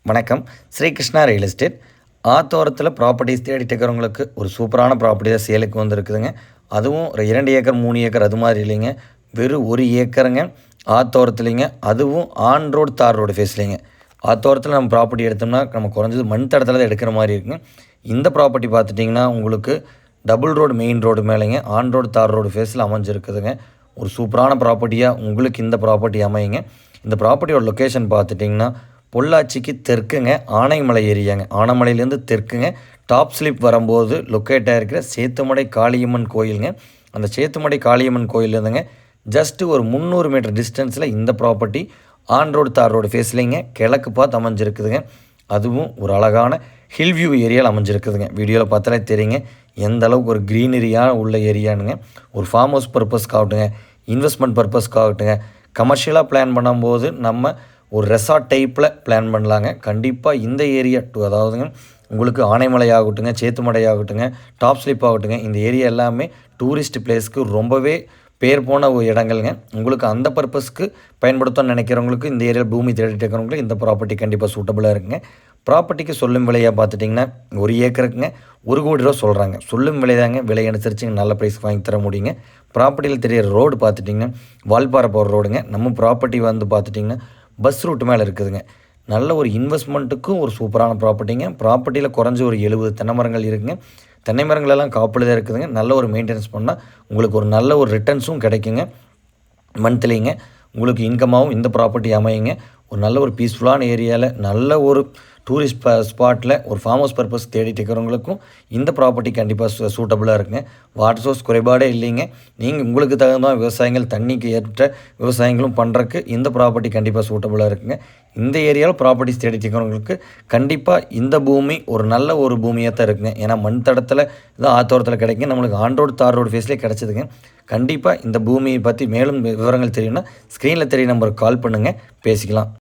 வணக்கம். Srikrishna real estate. ஆத்தோரத்தில் properties தேடிட்டு இருக்கிறவங்களுக்கு ஒரு சூப்பரான ப்ராப்பர்ட்டி தான் சேலுக்கு வந்துருக்குதுங்க. அதுவும் ஒரு 2 ஏக்கர் 3 ஏக்கர் அது மாதிரி இல்லைங்க. வெறும் 1 ஏக்கருங்க. ஆத்தோரத்துலேங்க. அதுவும் ஆன் ரோடு தார் ரோடு ஃபேஸ்லேங்க. ஆத்தோரத்தில் நம்ம ப்ராப்பர்ட்டி எடுத்தோம்னா நம்ம குறைஞ்சது மண் தடத்தில் தான் எடுக்கிற மாதிரி இருக்குங்க. இந்த ப்ராப்பர்ட்டி பார்த்துட்டிங்கன்னா உங்களுக்கு டபுள் ரோடு மெயின் ரோடு மேலேங்க ஆன் ரோடு தார் ரோடு ஃபேஸில் அமைஞ்சிருக்குதுங்க. ஒரு சூப்பரான ப்ராப்பர்ட்டியாக உங்களுக்கு இந்த ப்ராப்பர்ட்டி அமையுங்க. இந்த ப்ராப்பர்ட்டியோட லொக்கேஷன் பார்த்துட்டிங்கன்னா பொள்ளாச்சிக்கு தெற்குங்க ஆனைமலை ஏரியாங்க. ஆனைமலையிலேருந்து தெற்குங்க டாப் ஸ்லிப் வரும்போது லொக்கேட் ஆகிருக்கிற சேத்துமடை காளியம்மன் கோயிலுங்க. அந்த சேத்துமடை காளியம்மன் கோயிலேருந்துங்க ஜஸ்ட்டு ஒரு 300 மீட்டர் டிஸ்டன்ஸில் இந்த property on road tar road ஃபேஸ்லேங்க கிழக்கு பார்த்து அமைஞ்சிருக்குதுங்க. அதுவும் ஒரு அழகான ஹில் வியூ ஏரியாவில் அமைஞ்சிருக்குதுங்க. வீடியோவில் பார்த்தாலே தெரியுங்க எந்த அளவுக்கு ஒரு க்ரீனரியாக உள்ள ஏரியானுங்க. ஒரு ஃபார்ம் ஹவுஸ் பர்பஸ்க்காகட்டுங்க, இன்வெஸ்ட்மெண்ட் பர்பஸ்க்காகட்டுங்க, கமர்ஷியலாக பிளான் பண்ணும்போது நம்ம ஒரு ரெசார்ட் டைப்பில் பிளான் பண்ணலாங்க. கண்டிப்பாக இந்த ஏரியா அதாவதுங்க உங்களுக்கு ஆனைமலை ஆகட்டுங்க, சேத்துமடை ஆகட்டுங்க, டாப் ஸ்லிப் ஆகட்டுங்க, இந்த ஏரியா எல்லாமே டூரிஸ்ட் பிளேஸ்க்கு ரொம்பவே பேர் போன ஒரு இடங்கள்ங்க. உங்களுக்கு அந்த பர்பஸ்க்கு பயன்படுத்தணும்னு நினைக்கிறவங்களுக்கு இந்த ஏரியாவில் பூமி தேடிட்டு இருக்கிறவங்களுக்கு இந்த ப்ராப்பர்ட்டி கண்டிப்பாக சூட்டபுளாக இருக்குங்க. ப்ராப்பர்ட்டிக்கு சொல்லும் விலையாக பார்த்துட்டிங்கன்னா 1 ஏக்கருக்குங்க 1 கோடி ரூபா சொல்கிறாங்க. சொல்லும் விலை தாங்க. விலை அனுசரித்து நல்ல ப்ரைஸ்க்கு வாங்கி தர முடியுங்க. ப்ராப்பர்ட்டியில் தெரியிற ரோடு பார்த்துட்டிங்கன்னா வால்பாறை போகிற ரோடுங்க. நம்ம ப்ராப்பர்ட்டி வந்து பார்த்துட்டிங்கன்னா பஸ் ரூட் மேலே இருக்குதுங்க. நல்ல ஒரு இன்வெஸ்ட்மெண்ட்டுக்கும் ஒரு சூப்பரான ப்ராப்பர்ட்டிங்க. ப்ராப்பர்ட்டியில் குறைஞ்ச ஒரு 70 தென்னை மரங்கள் இருக்குதுங்க. தென்னை மரங்களெல்லாம் காப்பில் தான் இருக்குதுங்க. நல்ல ஒரு மெயின்டெனன்ஸ் பண்ணால் உங்களுக்கு ஒரு நல்ல ஒரு ரிட்டர்ன்ஸும் கிடைக்குங்க. மந்த்லிங்க உங்களுக்கு இன்கமாகவும் இந்த ப்ராப்பர்ட்டி அமையுங்க. ஒரு நல்ல ஒரு பீஸ்ஃபுல்லான ஏரியாவில் நல்ல ஒரு டூரிஸ்ட் ஸ்பாட்டில் ஒரு ஃபார்ம் ஹவுஸ் பர்பஸ் தேடிட்டு இருக்கிறவங்களுக்கும் இந்த ப்ராப்பர்ட்டி கண்டிப்பாக சூட்டபுளாக இருக்குங்க. வாட்டர் சோர்ஸ் குறைபாடே இல்லைங்க. நீங்கள் உங்களுக்கு தகுந்த விவசாயங்கள் தண்ணிக்கு ஏற்ற விவசாயங்களும் பண்ணுறதுக்கு இந்த ப்ராப்பர்ட்டி கண்டிப்பாக சூட்டபுளாக இருக்குங்க. இந்த ஏரியாவில் ப்ராப்பர்ட்டிஸ் தேடிட்டு இருக்கிறவங்களுக்கு கண்டிப்பாக இந்த பூமி ஒரு நல்ல ஒரு பூமியாக தான் இருக்குங்க. ஏன்னா மண் தடத்தில் தான் ஆத்தோரத்தில் கிடைக்குங்க. நம்மளுக்கு ஆன் ரோடு தார் ரோடு ஃபேஸ்லேயே கிடச்சிதுங்க. கண்டிப்பாக இந்த பூமியை பற்றி மேலும் விவரங்கள் தெரியும்னா ஸ்க்ரீனில் தெரிய நம்பருக்கு கால் பண்ணுங்கள், பேசிக்கலாம்.